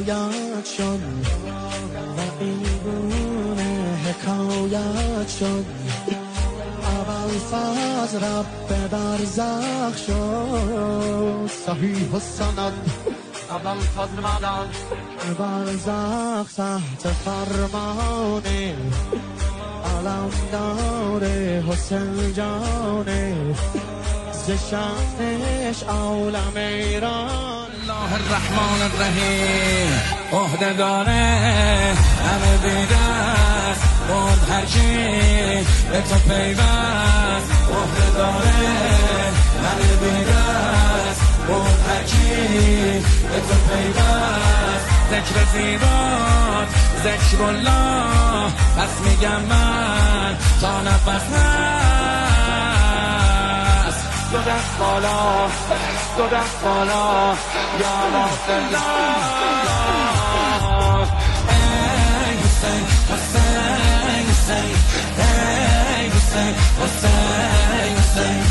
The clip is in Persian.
روایت شد و این گونه حکایت شد. اول فاز رب برزخ شد صحیح و سند. اول فاز رمضان برزخ تحت فرمان علمدار حسین جانه ز شأنش عالم ایران. الله الرحمن الرحیم عهده‌داره همه بی‌دست بود هر کی به تو پیوست. عهده‌داره همه بی‌دست بود هر کی به تو پیوست. ذکر زیبات ذکر الله پس میگم من تا نفس هست. دو دست بالا دو دست بالا یا الله. ای حسین حسین حسین ای حسین حسین حسین